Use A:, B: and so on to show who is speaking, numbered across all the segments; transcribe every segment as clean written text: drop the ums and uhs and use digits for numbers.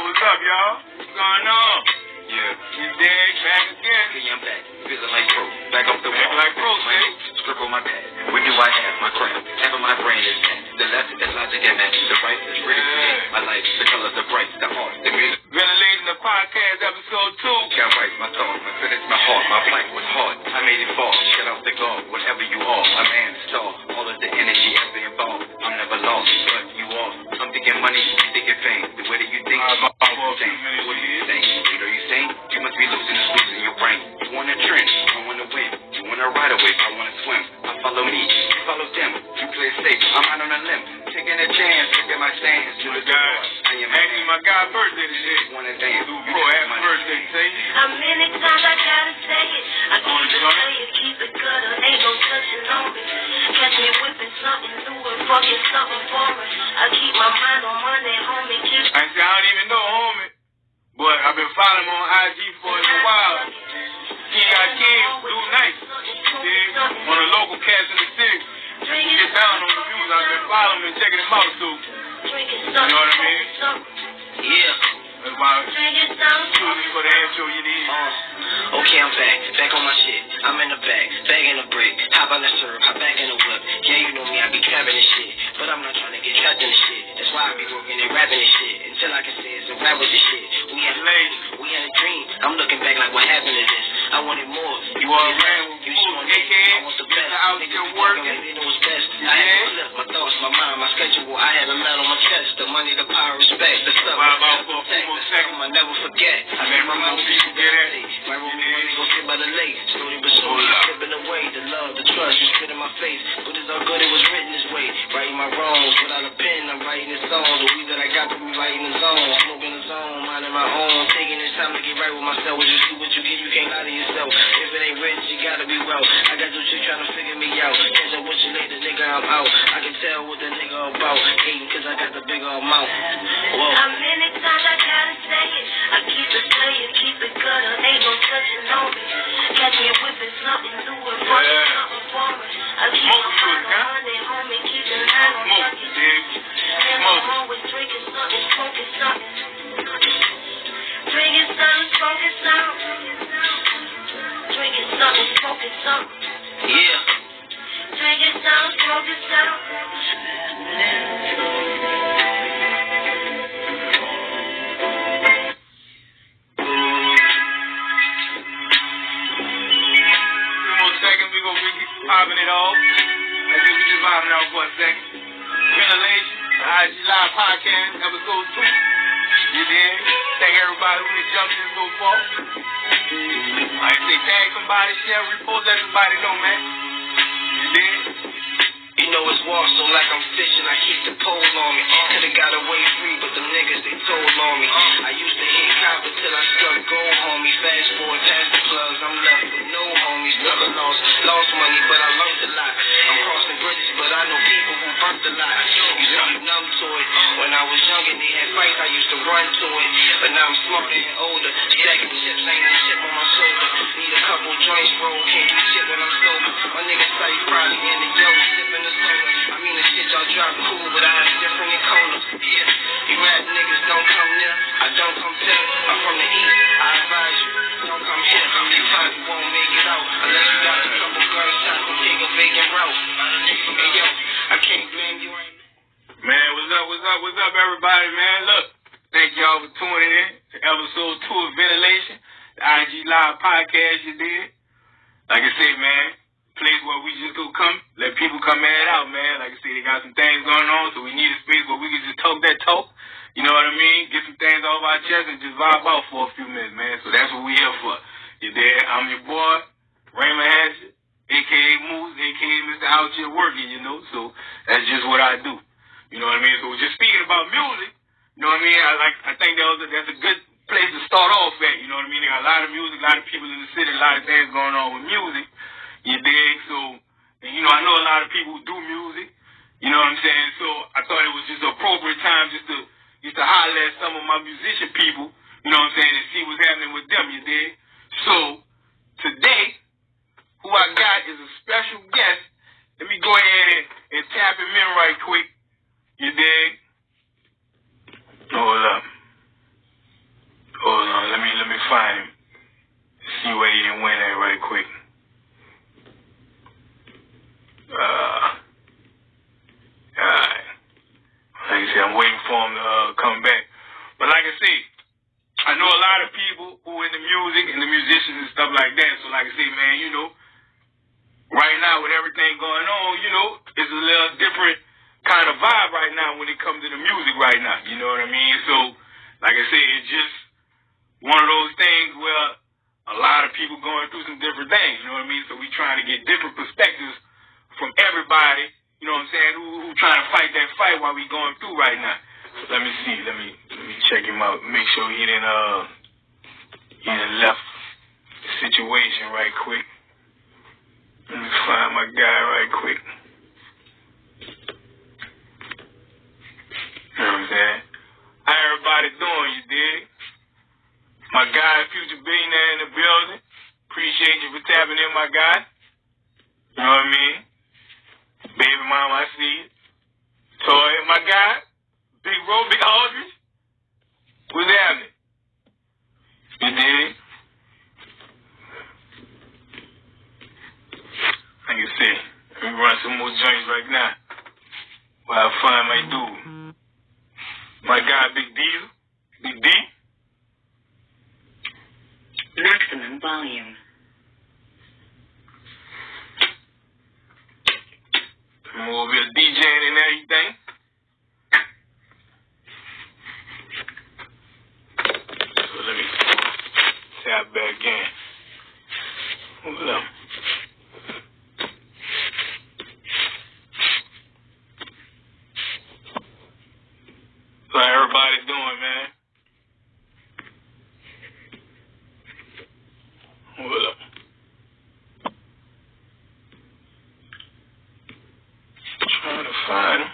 A: what's up, y'all? What's going on?
B: Yeah.
A: You dig? Back again.
B: Yeah, I'm back. Feeling like pro. Back off the wall.
A: Back like pro, say.
B: Strip on my pad. What do I have? My craft. Half of my brain is that. The left is logic and match. The right is really my life. The colors, the bright, the heart, the music.
A: Ventilating the podcast, episode 2.
B: Got right, my thought, my finish, my heart. My flight was hard. I made it fall. Shut out the guard. Whatever you are, a man star. All of the energy ever involved. I'm never lost, but you are. I'm thinking money, you thinking fame. The way that you think, what do you think? You know you think? You must be losing the space in your brain. You want to trend, I want to win. You want to ride away, I want to swim. I follow me, you follow them. You play safe, I'm out on a limb. Taking a chance, look at my stance.
A: My God, actually my God's birthday today.
B: One and dance.
A: Bro, happy birthday, say.
C: How many times I gotta say it? I keep it playin', keep it gutter, ain't no touching on me. Catch me whipping something new and fucking something foreign. I keep my mind on money, homie, keep
A: I don't even know, homie. But I've been following him on IG for a while. King Akeem, dude nice. Yeah, one of the local cats in the city. Get down on the views. I've been following him and checking him out, too. You know what I mean?
B: Yeah.
A: That's why I'm choosing for the intro you need.
D: Okay, I'm back. Back on my shit. I'm in the back. Bag in the brick. Hop on the syrup. Hop back in the whip. Yeah, you know me. I be trapping this shit. But I'm not trying to get trapped in this shit. That's why I be working and rapping this shit. Until I can say it's a rap with this shit. We had a dream. I'm looking back like what happened to this. I wanted more.
A: You all ran with
D: You
A: Fool,
D: just want it.
A: a.k.a.
D: I want the best.
A: out there working.
D: They know what's best. I had to flip my thoughts, my mind, my schedule. I had a man on my chest. The money, the power, respect. The stuff.
A: About for a few more seconds.
D: I never forget. I
A: Let my
D: remember
A: people get it.
D: my room when they go sit by the lake. Slowly but slowly slipping away. The love, the trust, you spit in my face. But it's all good, it was written this way. Writing my wrongs without a pen. I'm writing this song. The weed that I got put me right in the zone. Smoking the zone, minding my own. Taking this time to get right with myself. What you see, what you get, you can't lie to yourself. If it ain't written, you gotta be well. I got your shit trying to figure me out. Catch up with you later, nigga, I'm out. I can tell what the nigga about. Hating cause I got the bigger amount. Whoa.
C: How many times I gotta say it? I keep it playin', keep it gutter, ain't no touching on me. Catch me whipping something new and fucking something foreign. I keep my mind on money, homie, keep it high on fucking. And I'm always drinking something, smoking something. Drinking something, smoking something. Drinking something, smoking something.
D: Yeah.
C: Drinking something, smoking something.
A: Popping it off. I think we just popping it off for a second. Ventilation, IG Live Podcast, episode 2. You did? Thank everybody who has jumped in so far. I say tag somebody, share, repost, let everybody know, man. You did?
D: You know it's war, so like I'm fishing, I keep the pole on me. Could've got away free, but them niggas, they told on me. I used to hit copper till I struck gold, homie. Fast forward past the plugs, I'm left with no homies. Never lost money, but I learned a lot. I'm crossing bridges, but I know people who burnt a lot. Used to be numb to it. When I was young and they had fights, I used to run to it. But now I'm smarter and older. Stacking chips, ain't no chip on my shoulder. Need a couple joints, bro. Can't do shit when I'm sober. My niggas say probably in the yo, sipping the soda. I mean the shit y'all drop cool, but I have different in colors. Yeah, you rap niggas don't come near. I don't come to. I'm from the east. I advise you, don't come here. You probably won't make it out unless you got a couple gunshots and take a vacant route. Hey yo, I can't blame you.
A: Man, what's up, everybody, man? Look, thank y'all for tuning in to episode 2 of Ventilation, the IG Live Podcast you did. Like I said, man, place where we just go come, let people come at it out, man. Like I said, they got some things going on, so we need a space where we can just talk that talk. You know what I mean? Get some things off our chest and just vibe out for a few minutes, man. So that's what we here for. You there? I'm your boy, Raymond Hatchet, a.k.a. Moose, a.k.a. Mr. Out Here Working, you know. So that's just what I do. You know what I mean? So just speaking about music, you know what I mean? I think that's a good place to start off at. You know what I mean? They got a lot of music, a lot of people in the city, a lot of things going on with music. You dig? So, and, you know, I know a lot of people who do music. You know what I'm saying? So I thought it was just an appropriate time just to holler at some of my musician people, you know what I'm saying, and see what's happening with them, you dig? So, today, who I got is a special guest. Let me go ahead and tap him in right quick. You dig? Hold up. Like I said, I'm waiting for him to come back. But like I said, I know a lot of people who in the music and the musicians and stuff like that. So like I say, man, you know, right now with everything going on, you know, it's a little different kind of vibe right now when it comes to the music right now. You know what I mean? So like I said, it's just one of those things where a lot of people going through some different things. You know what I mean? So we trying to get different perspectives from everybody. You know what I'm saying? Who trying to fight that fight while we going through right now. So let me see. Let me check him out. Make sure he didn't left the situation right quick. Let me find my guy right quick. You know what I'm saying? How everybody doing, you dig? My guy, Future Billionaire in the building. Appreciate you for tapping in, my guy. You know what I mean? Baby mama, I see you. Toy, my guy. Big Ro, Big Aldridge. What's happening? You dig? Like I said, let me run some more joints right now. While I find my dude. My guy, Big Diesel. Big D.
C: Maximum volume.
A: I'm over here DJing and everything. So let me tap back in. Hold up. So how everybody doing, man? Hold up. Trying to find him.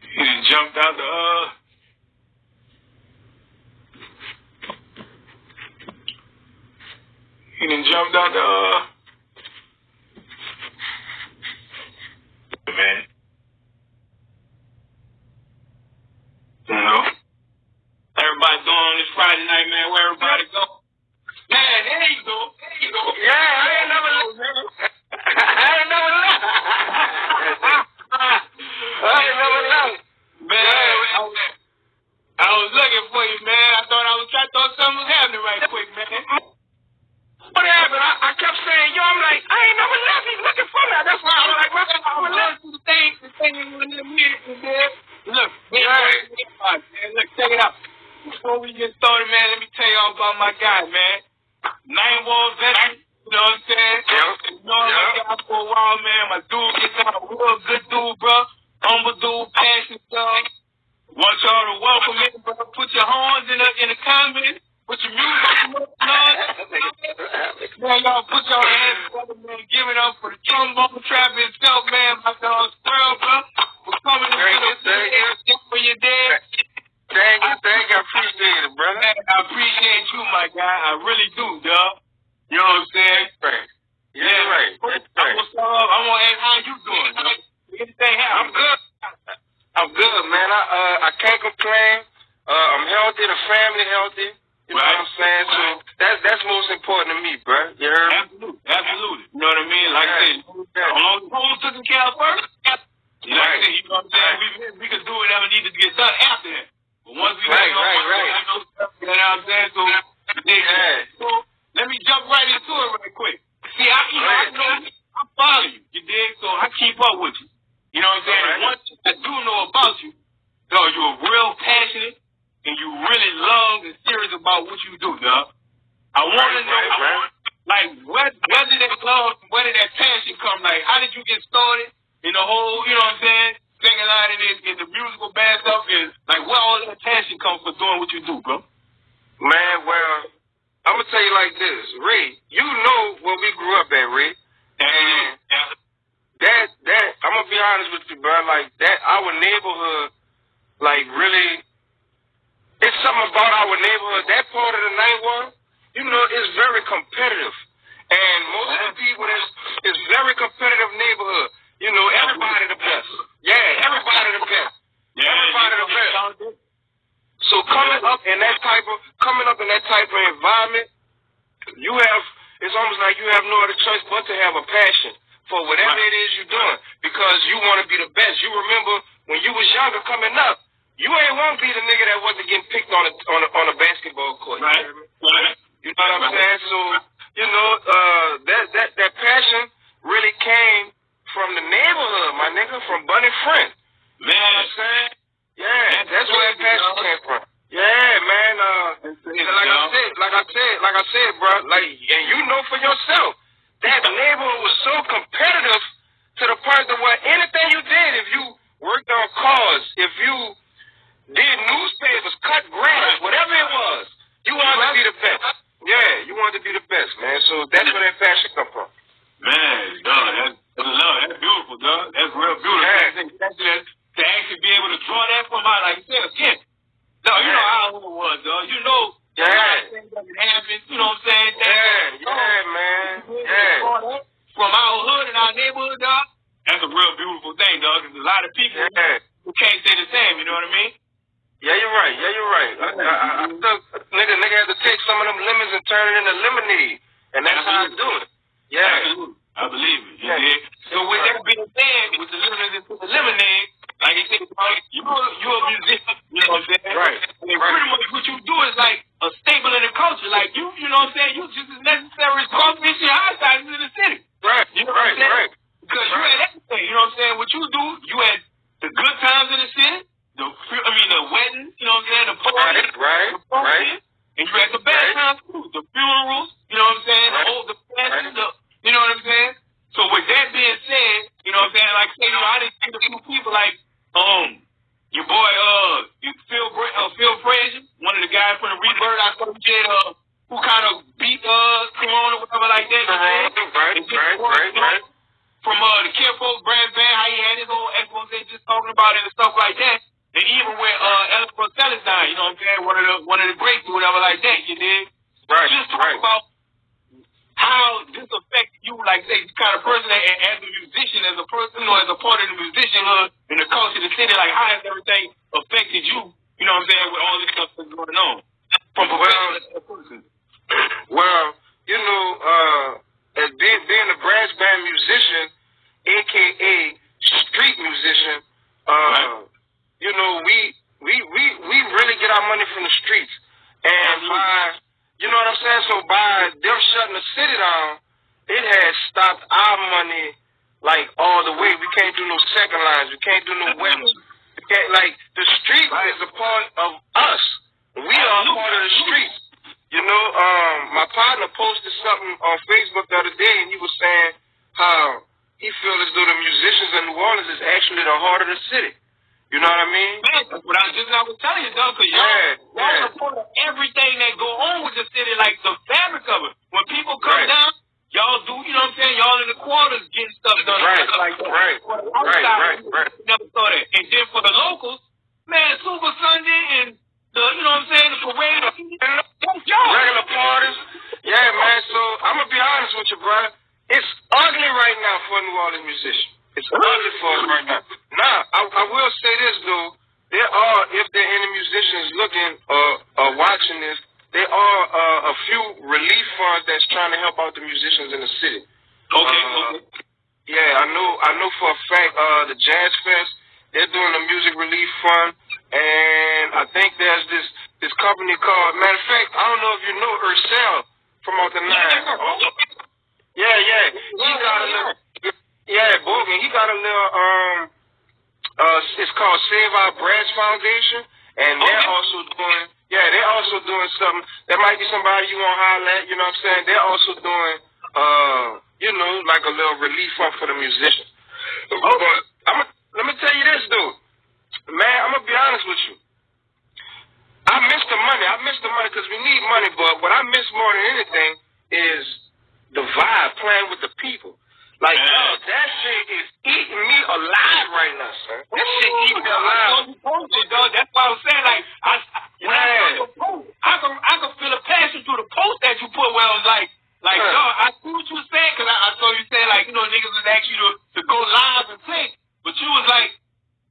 A: He done jumped out the man. You know? Everybody doing on this Friday night, man. Where everybody go? Man, there you go.
D: Yeah, I ain't never left.
A: Man, I was looking for you, man. I thought something was happening right quick, man.
D: What happened? I kept saying, yo, I'm like, I ain't never left. He's looking for me. That's why I was like,
A: I was listening to the thing in the music, man. Look, look, check it out. Before we get started, man, let me tell y'all about my guy, man. 9 Wall veteran, you know what I'm saying? You know my guy for a while, man. My dude gets out, a real good dude, bro. Humble dude, passionate dog. Want y'all to welcome him, bro. Put your horns in the comments. Put your music on, man, y'all put your hands together, man. Give it up for the trombone trap itself, man. My dog Squirrel, bro. For coming to this for your dad.
D: Thank you. I appreciate it, brother.
A: Man, I appreciate you, my guy. I really do, dog. You know what I'm saying?
D: Right. Yeah, right. That's right.
A: I want to ask how you doing, dog. Anything happen?
D: I'm good, man. I can't complain. I'm healthy. The family healthy. You know what I'm saying? So that's most important to me, bro. You heard me?
A: Absolutely. You know what I mean? Like I said, who's taking care of first? You know what I'm saying? You know what I'm saying? We can do whatever needs to get done after that. But once we
D: right.
A: you know what I'm saying? So let me jump right into it right quick. See, I know I follow you. You dig? So I keep up with you. You know what I'm saying? And one thing I do know about you, you're real passionate. And you really love and serious about what you do, dog. I want to know, like, where did that love, where did that passion come? Like, how did you get started in the whole, you know what I'm saying, singing out in the musical band stuff? And, like, where all that passion come for doing what you do, bro?
D: Man, well, I'm going to tell you like this. Ray, you know where we grew up at, Ray. And that, I'm going to be honest with you, bro. Like, that, our neighborhood, like, really... It's something about our neighborhood. That part of the Ninth Ward, you know, is very competitive. And most of the people, it's very competitive neighborhood. You know, everybody the best. Yeah, everybody the best. Everybody the best. So coming up in that type of environment, it's almost like you have no other choice but to have a passion
E: for whatever it is you're doing because you want to be the best. You remember when you was younger coming up, you ain't want to be the nigga that wasn't getting picked on a basketball court.
A: Right.
E: You know what I'm saying? So, you know, that passion really came from the neighborhood, my nigga, from Bunny Friend.
A: Man,
E: you know what I'm saying? Yeah, that's where that passion came from. Yeah, man. Like I said, bro. Like, and you know for yourself, that neighborhood was so competitive to the point that where anything you did, if you worked on cars, if you did newspapers, cut grass, whatever it was, you wanted to be the best. Yeah, you wanted to be the best, man. So that's where that passion come from.
A: Man, dog, that's love. That's beautiful, dog. That's real beautiful.
E: Yeah.
A: To actually be able to draw that from out, like you said, again. No, you know how it was, dog. You know, things that can happen. You know what I'm saying?
E: Man. Yeah.
A: From our hood and our neighborhood, dog. That's a real beautiful thing, dog. Because a lot of people who can't say the same. You know what I mean?
E: Yeah, you're right. I nigga had to take some of them lemons and turn it into lemonade, and that's how I do it. Yeah.
A: Absolutely. I believe it. Yeah. So with that being said, with the lemons into the lemonade, like you said, you're a musician, you know what I'm saying?
E: Right.
A: And pretty much what you do is like a staple in the culture. Like you know what I'm saying? You just as necessary as coffee and hot sauce in the city.
E: Right.
A: You know what I'm saying?
E: Right.
A: Because you had everything, you know what I'm saying? What you do, you had the good times in the city, the weddings, you know what I'm saying? The parties,
E: Right.
A: And you had the bad times too, the funerals, you know what I'm saying? The passions, you know what I'm saying? So with that being said, you know what I'm saying? Like say, I didn't see a few people like your boy Phil Frazier, one of the guys from the Rebirth, I saw he did who kind of beat Corona or whatever like that.
E: Right.
A: From the Kinfolk Brand Band, how he had his whole expose just talking about it and stuff like that. And even with Ellis Celestine, you know what I'm saying? One of the greats or whatever like that, you dig?
E: Right.
A: Just talk about how this affects you, like say, the kind of person that, as a musician, as a person, or as a part of the musicianhood in the culture of the city, like how has everything affected you, you know what I'm saying, with all this stuff that's going on? From person.
E: Well, you know, as being a brass band musician, aka street musician, you know, we really get our money from the streets. And you know what I'm saying? So by them shutting the city down, it has stopped our money like all the way. We can't do no second lines. We can't do no weddings. We can't, like, the street is a part of us. We are a part of the streets. You know, my partner posted something on Facebook the other day, and he was saying how he feels as though the musicians in New Orleans is actually the heart of the city. You know what I mean?
A: Man, that's what I was telling you, though, because y'all report everything that go on with the city, like the fabric of it. When people come down, y'all do, you know what I'm saying? Y'all in the quarters getting stuff done.
E: Right.
A: Never saw that. And then for the locals, man, Super Sunday and the, you know what I'm saying, the parade, that's y'all.
E: Regular parties. Yeah, man, so I'm going to be honest with you, bro. It's ugly right now for a New Orleans musician. It's ugly for us right now. Now, I will say this, though. There are, if there are any musicians looking or watching this, there are a few relief funds that's trying to help out the musicians in the city.
A: Okay.
E: Yeah, I know for a fact the Jazz Fest, they're doing a music relief fund, and I think there's this company called, matter of fact, I don't know if you know Ursel from out the 9. Yeah. He got a little... Yeah, Bogan, he got a little, it's called Save Our Brass Foundation, and they're also doing something. There might be somebody you want to holler at, you know what I'm saying? They're also doing, you know, like a little relief fund for the musicians. But let me tell you this, dude. Man, I'm going to be honest with you. I miss the money because we need money, but what I miss more than anything is the vibe, playing with the people. Like, that shit is eating me alive right now, son. That shit eating me alive.
A: That's why I was saying, like, when I saw your post, I could feel a passion through the post that you put where I was like, dog, I see what you were saying, because I saw you saying, like, you know, niggas would ask you to go live and sing, but you was like,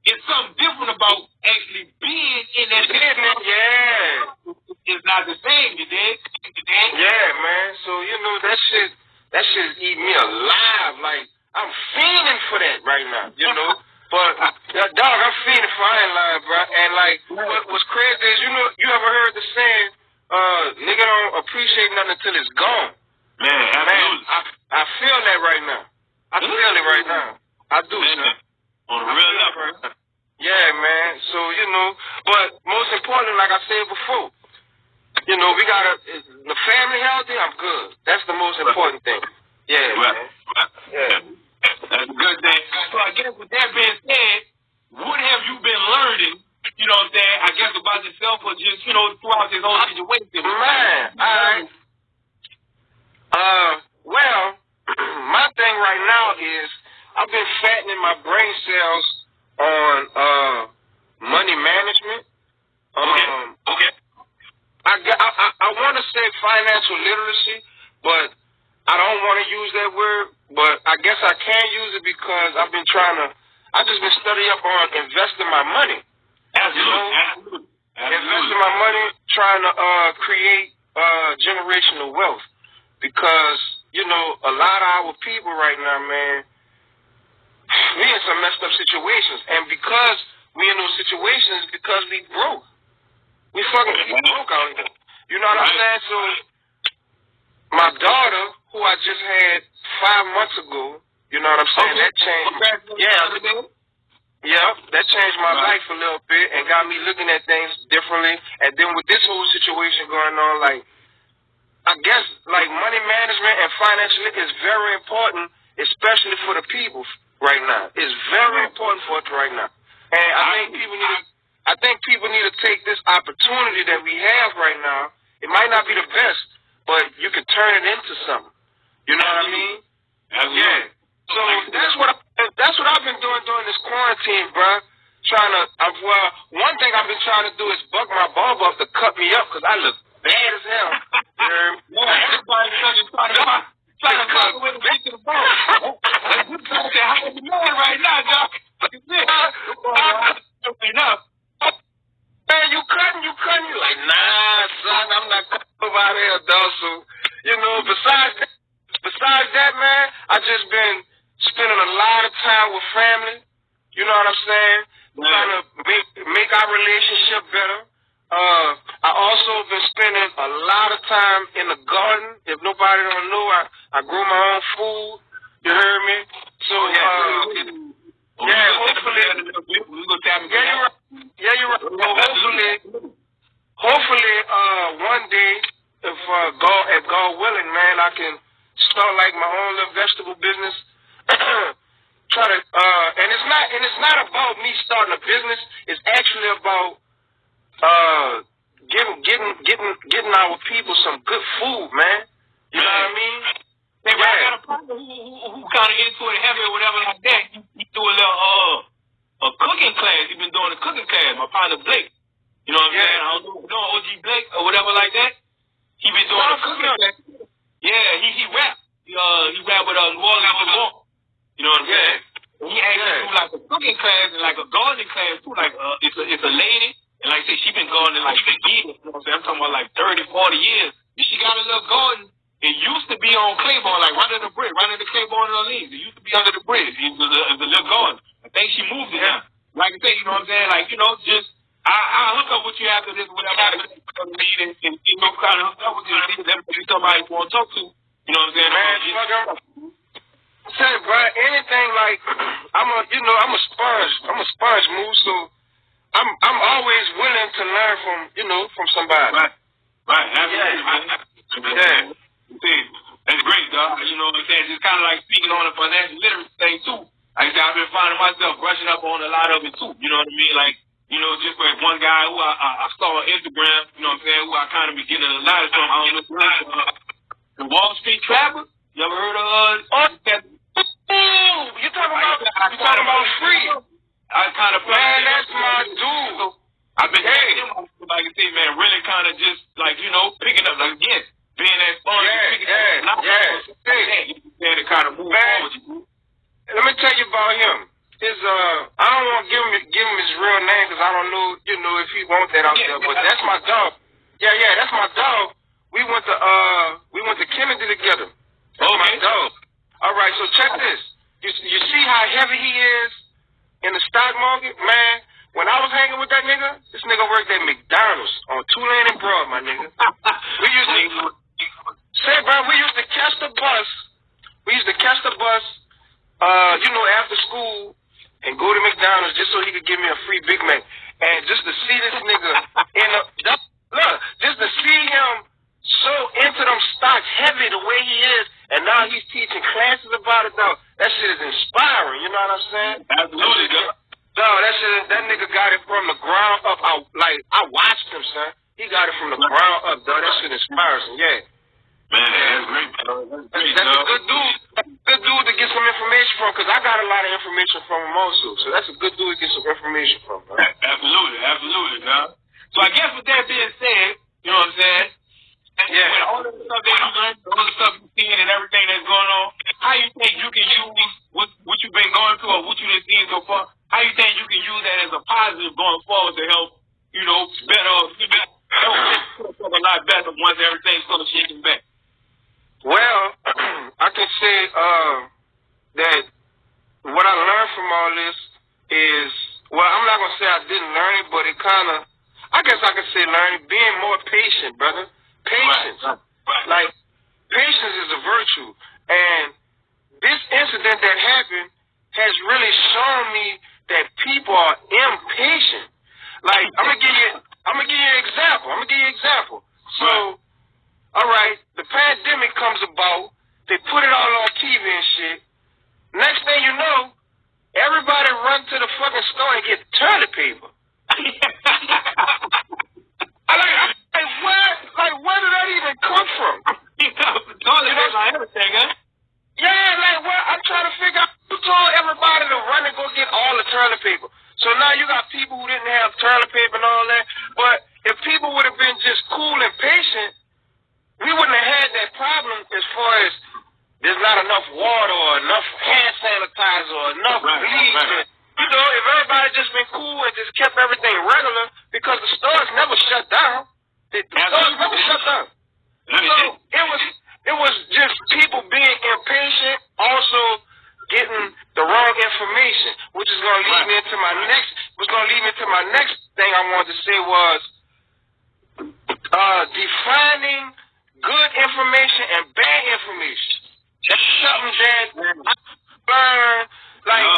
A: it's something different about actually being in that situation.
E: Yeah.
A: It's not the same, you dig?
E: Yeah, man. So, you know, that shit is eating me alive. Like, I'm now, you know. But, dog, I'm feeling for I ain't lying, bro. And, like, what's crazy is, you know, you ever heard the saying, nigga don't appreciate nothing until it's gone.
A: Man, absolutely.
E: I feel that right now. I feel it right now. I do, son.
A: On the real level.
E: Yeah, man. So, you know, but most importantly, like I said before, you know, we gotta, the family healthy, I'm good. That's the most important thing. Yeah, man. Yeah.
A: That's a good thing. So I guess with that being said, what have you been learning, you know what I'm saying, I guess about yourself or just, you know, throughout this whole situation?
E: Man, well, my thing right now is I've been fattening my brain cells on money management.
A: Okay.
E: I want to say financial literacy, but I don't want to use that word. But I guess I can use it because I've just been studying up on investing my money.
A: Absolutely.
E: Investing my money, trying to create generational wealth. Because, you know, a lot of our people right now, man, we in some messed up situations. And because we in those situations, because we broke. We broke out here. You know what I'm saying? So, my daughter, who I just had 5 months ago, you know what I'm saying? That changed. Yeah, that changed my life a little bit and got me looking at things differently. And then with this whole situation going on, like, I guess, like, money management and financially is very important, especially for the people right now. It's very important for us right now. And I think people need to take this opportunity that we have right now. It might not be the best, but you can turn it into something. You know what I mean?
A: Absolutely.
E: Yeah. So that's what I've been doing during this quarantine, bro. One thing I've been trying to do is bug my barber up to cut me up because I look bad as hell.
A: Everybody's trying to fuck with the bitch to the bone. How you doing right now, dog? Enough.
E: Man, you cutting. You like, nah, son, I'm not cutting over here, dog. So, you know, besides that, man, I just been spending a lot of time with family. You know what I'm saying? Trying to make our relationship better. I also been spending a lot of time in the garden. If nobody don't know, I grow my own food. You heard me? So, hopefully. You're right. Well, hopefully, one day, if God willing, man, I can start like my own little vegetable business. Try to, and it's not about me starting a business. It's actually about getting our people some good food, man. You know what I mean?
A: I got a partner who kind of into it heavy or whatever like that. He do a little a cooking class. He been doing a cooking class. My partner Blake. You know what I'm saying? I don't know OG Blake or whatever like that. He been doing a cooking class. Yeah, he rap. He rap with New Orleans. You know what I'm saying? He actually do like a cooking class and like a gardening class too. Like it's a lady, and like I said, she been gardening like for years. You know what I'm saying? I'm talking about like 30, 40 years. And she got a little garden. It used to be on Claiborne, like right under the bridge, right under Claiborne and Orleans. It used to be under the bridge. It was a little garden. I think she moved it now. Like I said, you know what I'm saying? Like, you know, just I'll hook up with you after this, whatever. And you know, kind of hook up with you. If somebody you want to talk to, you know what I'm saying?
E: Man, say, bro, anything like I'm a sponge. I'm a sponge, move. So I'm always willing to learn from somebody.
A: Right. Yeah. That's great, dog. You know what I'm saying? Just kind of like speaking on the financial literacy thing too. Like I said, I've been finding myself brushing up on a lot of it too. You know what I mean? Like, you know, just like one guy who I saw on Instagram, you know what I'm saying, who I kind of be getting a lot of from. I don't know the Wall Street Trapper. You ever heard of
E: you talking about free?
A: I kind of
E: man, that's my dude.
A: I've been like I say, man, really kind of just like, you know, picking up like again, being that sponge, to kind of move forward.
E: Let me tell you about him. I don't want to give him his real name because I don't know, you know, if he wants that out there. But that's my dog. Yeah, that's my dog. We went to Kennedy together. That's my dog. All right, so check this. You see how heavy he is? in the stock market, man, when I was hanging with that nigga, this nigga worked at McDonald's on Tulane and Broad, my nigga. We used to catch the bus. After school and go to McDonald's just so he could give me a free Big Mac. And just to see this nigga just to see him so into them stocks heavy the way he is, and now he's teaching classes about it, though. That shit is inspiring, you know what I'm saying?
A: Absolutely,
E: Dog, that nigga got it from the ground up. I watched him, son. He got it from the ground up, dog. That shit inspires him, yeah.
A: Man, that's great, dog.
E: That's a good dude. Good dude to get some information from, because I got a lot of information from him also. So that's a good dude to get some information from, bro.
A: Absolutely, dog. So I guess with that being said, you know what I'm saying?
E: Yeah.
A: With all the stuff that you learned, all the stuff you've seen and everything that's going on, how you think you can use what you've been going through or what you've seen so far? How you think you can use that as a positive going forward to help, help a lot better once everything's sort of shaking back?
E: Well, I can say that what I learned from all this is, well, I'm not going to say I didn't learn it, but it kind of, I guess I could say learning, being more patient, brother. Patience.
A: Right.
E: Like, patience is a virtue. And this incident that happened has really shown me that people are impatient. Like, I'm gonna give you an example. So, all right, the pandemic comes about, they put it all on TV and shit. Next thing you know, everybody run to the fucking store and get toilet paper. Where did that even come from?
A: Toilet paper on everything, huh?
E: Yeah, I'm trying to figure out who told everybody to run and go get all the toilet paper. So now you got people who didn't have toilet paper and all that. But if people would have been just cool and patient, we wouldn't have had that problem as far as there's not enough water or enough hand sanitizer or enough bleach.
A: Right.
E: If everybody just been cool and just kept everything regular, because the stores never shut down. The stores never shut down. So it was just people being impatient, also getting the wrong information, which is going to lead me into my next thing I wanted to say was defining good information and bad information. That's something that I learned, like,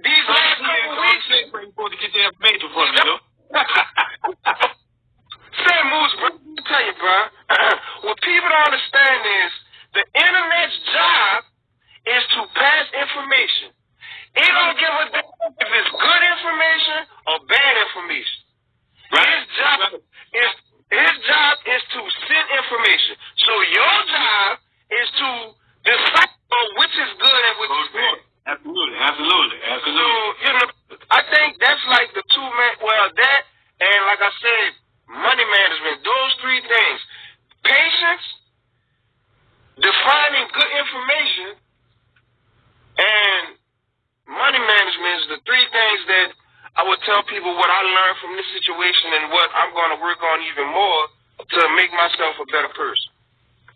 E: these last couple weeks.
A: You're supposed to get the information from me, though.
E: Sam Moose, bro, I'll tell you, bro. What people don't understand is the internet's job is to pass information. It don't give a damn if it's good information or bad information. Right. His job is to send information. So your job is to decipher which is good and which is bad.
A: Absolutely.
E: So, I think that's like the two man. Well, that and like I said, money management. Those three things: patience, defining good information, and money management is the three things that I would tell people what I learned from this situation and what I'm going to work on even more to make myself a better person.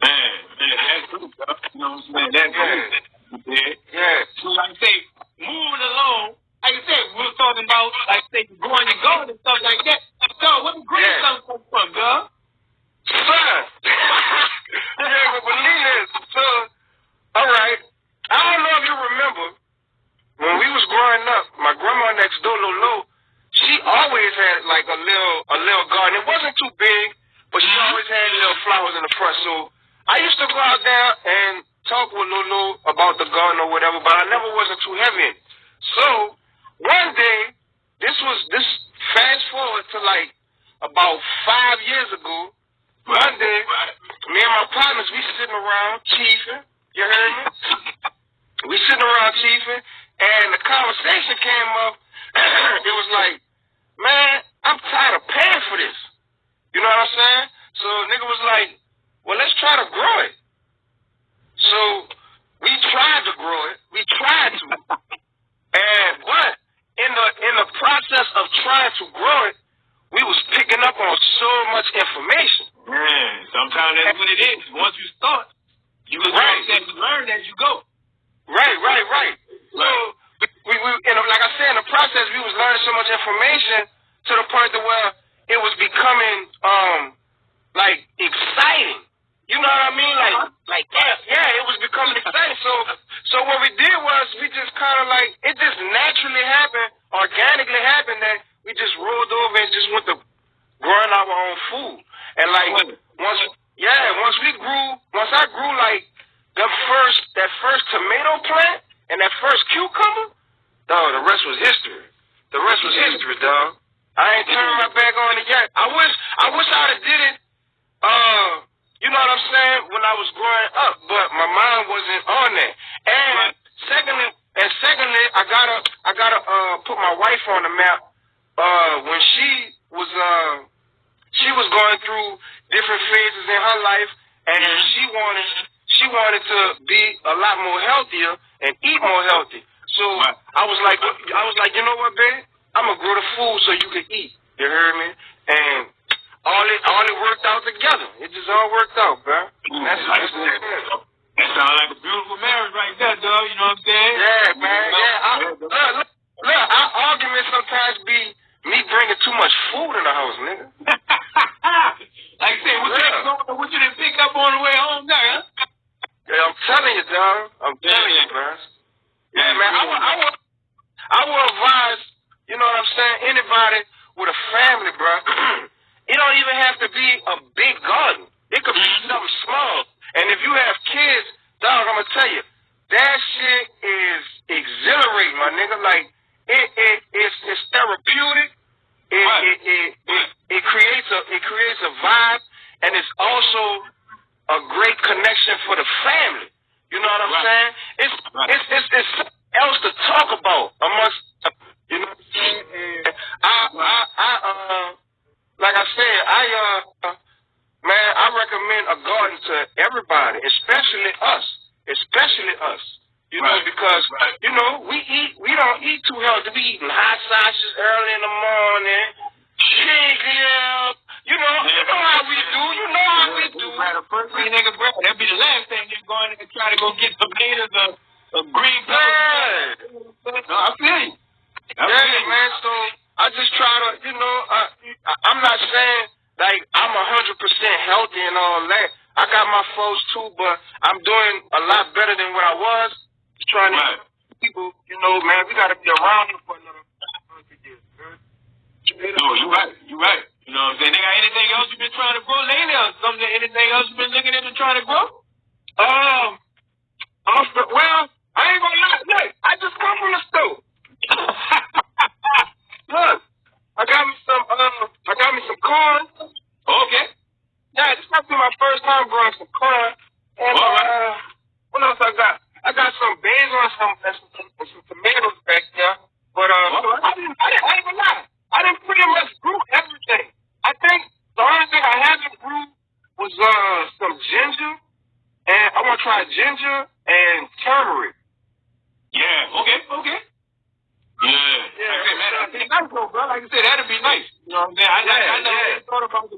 A: Man, that's good stuff. You know what I'm saying? That's good.
E: Yeah.
A: So, like I say, moving along, like I said, we were talking about, like I say, growing your garden and stuff like that. So, where the green stuff come from, dog?
E: Son. Yeah, but believe this. So, all right. I don't know if you remember, when we was growing up, my grandma next door, Lolo, she always had like a little garden. It wasn't too big, but she always had little flowers in the front. So I used to go out there and talk with Lolo about the garden or whatever, but I never wasn't too heavy in it. So one day, this fast forward to like about 5 years ago. One day, me and my partners, we sitting around chiefing. You heard me? We sitting around chiefing, and the conversation came up. It was like, man, I'm tired of paying for this. You know what I'm saying? So nigga was like, well, let's try to grow it. So we tried to grow it. We tried to. But in the process of trying to grow it, we was picking up on so much information.
A: Man, sometimes that's what it is. Once you start, you will learn as you go.
E: Right. So we like I said, in the much information to the point to where it was becoming like exciting. You know what I mean? Like yeah, it was becoming exciting. So what we did was we just kind of like it just naturally happened, organically happened that we just rolled over and just went to growing our own food. And like once I grew like that first tomato plant and that first cucumber, dog, the rest was history. The rest was history, dog. I ain't turned my back on it yet. I wish I'd have did it. You know what I'm saying? When I was growing up, but my mind wasn't on that. And secondly, I gotta put my wife on the map. When she was going through different phases in her life, and she wanted to be a lot more healthier and eat more healthy. So I was like, you know what, babe? I'm gonna grow the food so you can eat. You heard me? And all it worked out together. It just all worked out, bro. That
A: sounds like a beautiful marriage right there, dog. You know what I'm saying?
E: Yeah, man. Yeah. Look, our arguments sometimes be me bringing too much food in the house, nigga.
A: Like I said, what you didn't pick up on the way home there, huh?
E: Yeah, I'm telling you, dog. I'm telling you, man. Yeah, man. I will advise, you know what I'm saying, anybody with a family, bro. It don't even have to be a big garden. It could be something small. And if you have kids, dog, I'm gonna tell you, that shit is exhilarating, my nigga. Like it's therapeutic. It creates a vibe, and it's also a great connection for the family. You know what I'm saying? It's something else to talk about amongst, you know what I'm saying? And like I said, man, I recommend a garden to everybody, especially us. You know, because you know we don't eat too healthy. We eating hot sausages early in the morning, chicken. You know how we do. You know how we do.
A: That'd be the last thing you're going to try to go get tomatoes or green peppers. No, I feel you.
E: Man. So I just try to, you know, I'm not saying like I'm 100% healthy and all that. I got my faults too, but I'm doing a lot better than what I was. Just trying to people, you know, man, we got to be around here for another 100 years, man.
A: No, you're right. You know what I'm saying? They got anything else you've been trying to grow lately, or anything else you've been looking into trying to grow?
E: Well, I ain't gonna lie. Look, I just come from the store. Look, I got me some corn.
A: Okay.
E: Yeah, this must be my first time growing some corn. And what else I got? I got some basil and some tomatoes back there. But I ain't gonna lie. I didn't pretty much grew everything. I think the only thing I haven't grew was some ginger, and I want to try ginger and turmeric.
A: Yeah. Okay. Yeah. Okay, man. I think that's cool, bro. Like I said, that'd be nice. You know what I'm saying? I never thought about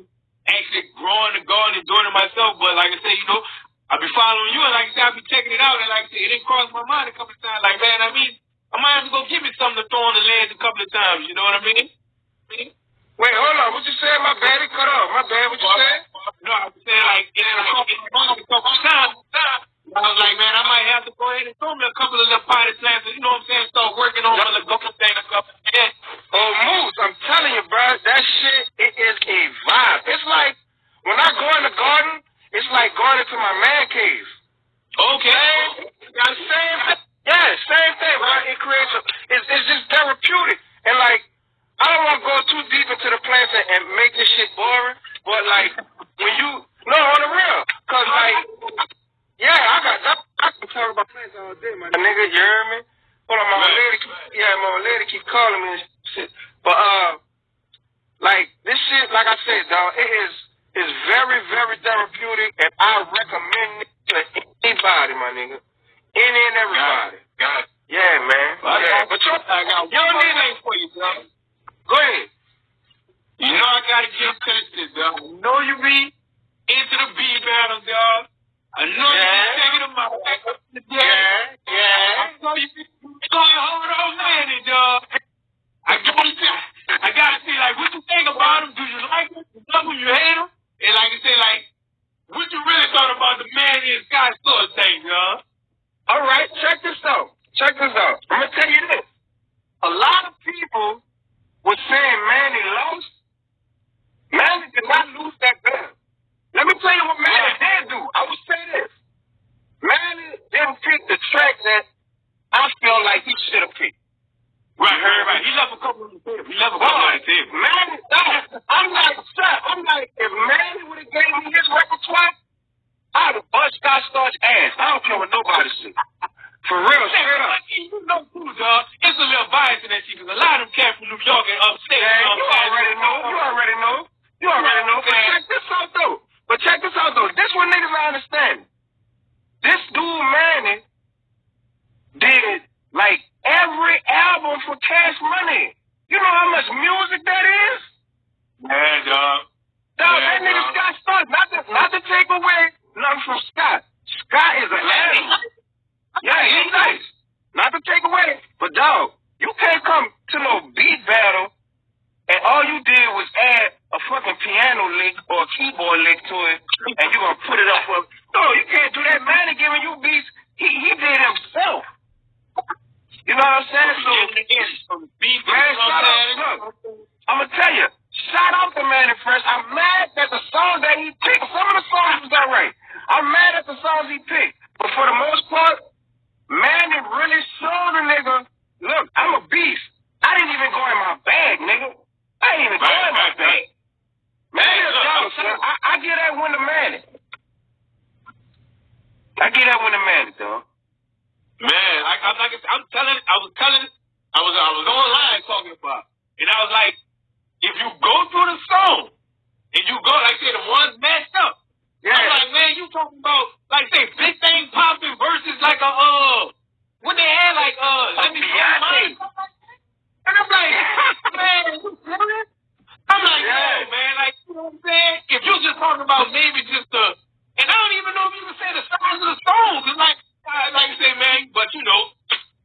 A: actually growing the garden and doing it myself, but like I said, you know, I be following you, and like I said, I be checking it out, and like I said, it didn't cross my mind a couple of times. Like, man, I mean, I might have to go give me something to throw on the legs a couple of times. You know what I mean?
E: Wait, hold on. What you said? My bad. It cut off. My bad. What you said?
A: No, I was saying like it didn't cross my mind a couple of times. I was like, man, I might have to go ahead and throw me a couple of little potted plants. You know what I'm saying? Start working on the little thing a couple of times.
E: Oh, Moose, I'm telling you, bro, that shit, it is a vibe. It's like, when I go in the garden, it's like going into my man cave.
A: Okay.
E: Same thing, bro. It creates it's just therapeutic. And like, I don't want to go too deep into the plants and make this shit boring, but like, when you, no, on the real, cause like, yeah, I can talk about plants all day, my nigga, you hear me? Hold on, my old lady keep calling me and shit. But, like, this shit, like I said, dog, it is very, very therapeutic, and I recommend it to anybody, my nigga. Any and everybody.
A: Got it.
E: Yeah, man.
A: But
E: I got you don't need anything
A: for you, bro.
E: Go ahead.
A: You know I gotta give credit, dog. I know you be into the beat battles, dog. I know you be taking them out.
E: Yeah.
A: I know you be going home with old man, dog. I gotta tell you.
E: should have picked.
A: Right. He left a couple on the table.
E: Man, I'm like, if Manny would have gave me his repertoire, I'd have bust Scott Storch's ass. I don't care what nobody says. For real, straight up.
A: You know too, dog. It's a little bias in that shit, because a lot of them cats from New York and upstate.
E: Man, you already know. But check this out, though. This one niggas I understand. This dude, Manny, did, like, every album for Cash Money. You know how much music that is?
A: Man, dog.
E: That nigga Scott Storch, not to take away nothing from Scott. Scott is a legend. Yeah, he's nice. Not to take away, but dog, you can't come to no beat battle and all you did was add a fucking piano lick or a keyboard lick to it and you gonna put it up for. No, you can't do that. Manny giving you beats, he did himself. You know what I'm saying? So, man, shout out. Look, I'm gonna tell you, shout out to Manny Fresh. I'm mad that the songs that he picked, some of the songs was alright. I'm mad at the songs he picked, but for the most part, Manny really showed a nigga, look, I'm a beast. I didn't even go in my bag, nigga. I didn't even go in my bag. Manny is dope, son. I give that one to Manny. Dog.
A: Man, I was online talking about it. And I was like, if you go through the song, and you go, like I said, the ones messed up.
E: Yeah.
A: I'm like, man, you talking about, like, say, Big Thing Poppin' versus, like, what they had, like, Let Me Blow Your Mind. And I'm like, man, you serious? I'm like, yo, man, like, you know what I'm saying? If you just talking about maybe just and I don't even know if you can say the size of the songs. It's like I say, man, but you know,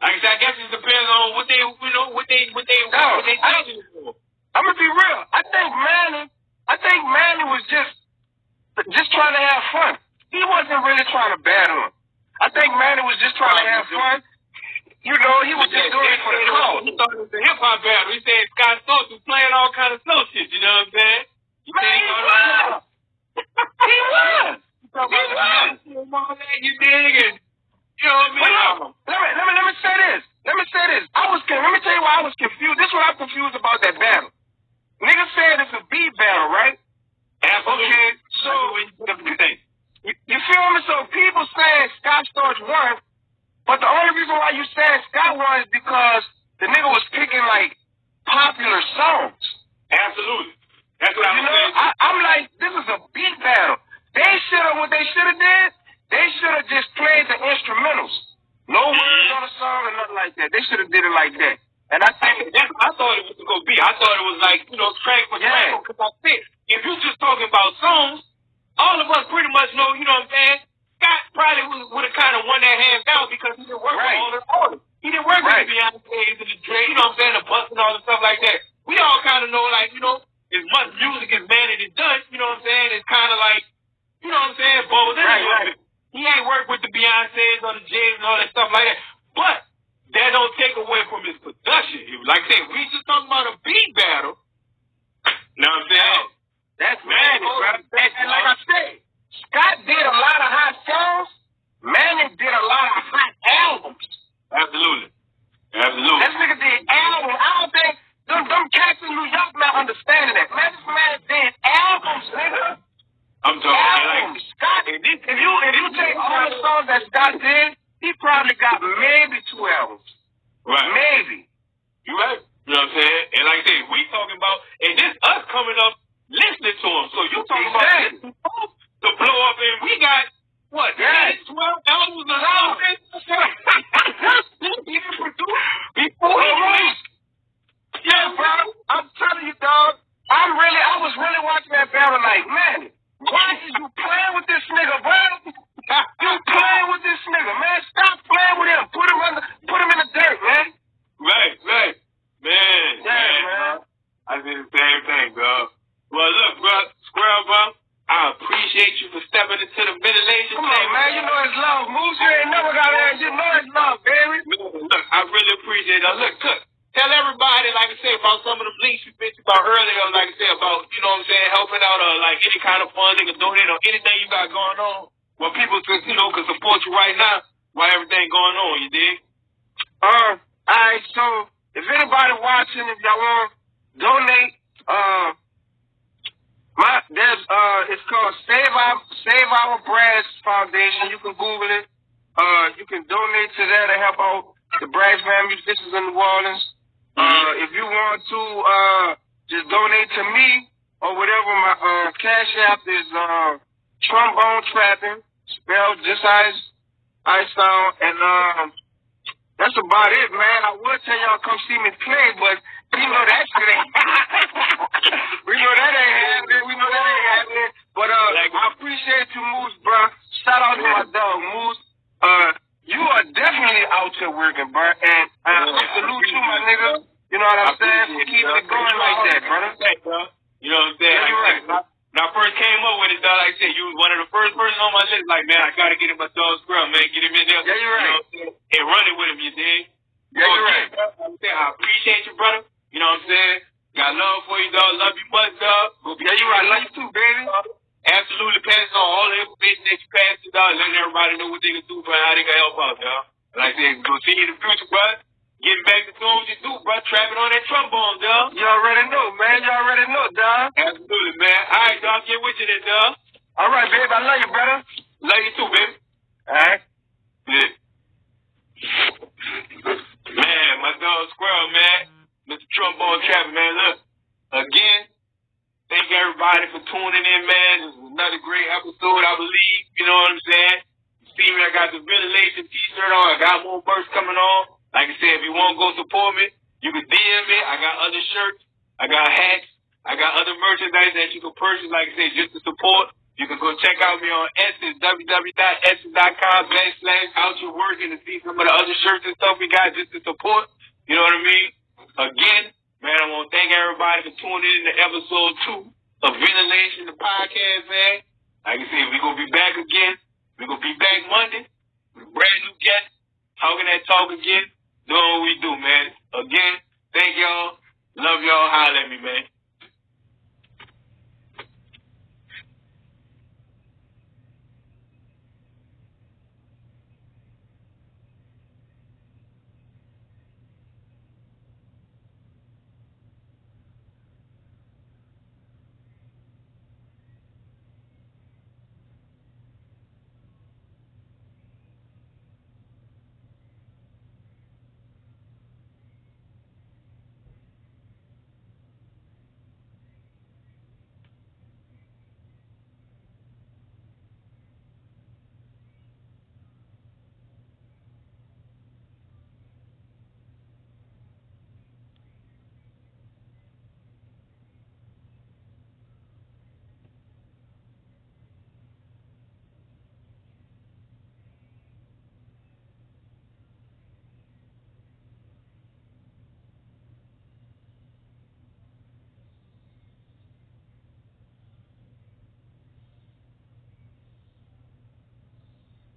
A: like I said, I guess it depends on what they judging it for.
E: I'm gonna be real. I think Manny was just trying to have fun. He wasn't really trying to battle him. I think Manny was just trying to have fun. You know, he was just doing it for the cause.
A: He thought it was a hip hop battle. He said Scott Storch was playing all kind of slow shit. You know what I'm saying?
E: He was.
A: You dig? And you know what I mean?
E: Let me say this. Let me tell you why I was confused. This is what I'm confused about that battle. Niggas said it's a beat battle, right?
A: Absolutely.
E: Okay, so you feel me? So people saying Scott Storch won, but the only reason why you saying Scott won is because the nigga was picking like popular songs.
A: Absolutely. That's what
E: you know. I'm like, this is a beat battle. What they should have did, they should have just played the instrumentals. No words on the song or nothing like that. They should have did it like that. And I think
A: I thought it was gonna be. I thought it was like, you know, track for track. Because I said, if you just talking about songs, all of us pretty much know, you know what I'm saying? Scott probably would have kind of won that hands down because he didn't work with all the artists. He didn't work with the Beyonce's and the Dre, you know what I'm saying, the Bust and all the stuff like that. We all kind of know, like, you know, as much music as Manny has done, you know what I'm saying? It's kind of like, you know what I'm saying, Bo. He ain't worked with the Beyonce's or the J's and all that stuff like that. But that don't take away from his production. Like I said, we just talking about a beat battle. You know what I'm saying?
E: That's Manny, bro. And like I said, Scott did a lot of hot songs. Manny did a lot of hot albums.
A: Absolutely.
E: This nigga did albums. I don't think them cats in New York not understanding that. Man, this man did albums, nigga.
A: I'm talking
E: albums. Scott, if you take all the songs that Scott did, he probably got maybe 2 albums.
A: Right.
E: Maybe.
A: You right. You know what I'm saying? And like I said, we talking about, and this us coming up listening to him. So you talking about to blow up, and we got, what, 10, 12 albums or something? He didn't produce before he released.
E: Yeah, bro. I'm telling you, dog. I was really watching that battle like, man, why is you playing with this nigga, bro? You playing with this nigga, man. Stop playing with him. Put him in the dirt, man.
A: Right. Man. I did the same thing, bro. Well, look, bro, Squirrel, bro, I appreciate you for stepping into the ventilation.
E: Come on, man. You know it's love. Moves, you ain't never got ass. You know it's love, baby.
A: Look, I really appreciate it. Look, tell everybody, like I said, about some of the links you mentioned about earlier, like I said, about, you know what I'm saying, helping out, like any kind of fund they can donate or anything you got going on. Well, people can, you know, can support you right now while everything going on, you dig?
E: Alright, So if anybody watching, if y'all want to donate, it's called Save Our Brass Foundation. You can Google it. You can donate to that to help out the brass band musicians in New Orleans. If you want to just donate to me or whatever, my cash app is Trombone Trapping, spelled just as I sound, and that's about it, man. I would tell y'all come see me play, but we know that shit ain't. We know that ain't happening. But I appreciate you, Moose, bro. Shout out to my dog, Moose. You are definitely out here working, bro, and I salute you, my nigga. You know what I'm saying? For keeping it going like that, brother.
A: You know what I'm saying?
E: Yeah, you're right.
A: When I first came up with it, dog, like I said, you was one of the first persons on my list. Like, man, I gotta get him my dog Scrub, man. Get him in there.
E: Yeah, you're right.
A: You know what I'm saying? And run it with him, you dig?
E: Yeah, you're right.
A: I appreciate you, brother. You know what I'm saying? Got love for you, dog. Love you much, dog.
E: Yeah, you're right. Love you too, baby.
A: Absolutely pass on all the information that you pass to, dog. Letting everybody know what they can do, bro, how they can help out, dog. Like I said, go see you in the future, bro. Getting back to doing what you do, bro. Trapping on that trombone, dog.
E: You already know, man. You already know, dog.
A: Absolutely, man. All right, dog. Get with you then, dog.
E: All right, babe. I love you, brother.
A: Love you too, baby.
E: All right.
A: Yeah. Man, my dog Squirrel, man. Mr. Trombone Trapper, man. Look, again, thank everybody for tuning in, man. This was another great episode, I believe. You know what I'm saying? You see me, I got the Ventilation t-shirt on. I got more merch coming on. Like I said, if you want to go support me, you can DM me. I got other shirts. I got hats. I got other merchandise that you can purchase, like I said, just to support. You can go check out me on Essence, www.essence.com/outyourworking to see some of the other shirts and stuff we got just to support. You know what I mean? Again, man, I want to thank everybody for tuning in to episode 2 of Ventilation, the podcast, man. Like I said, we're going to be back again. We're going to be back Monday with a brand new guest, talking that talk again, doing what we do, man.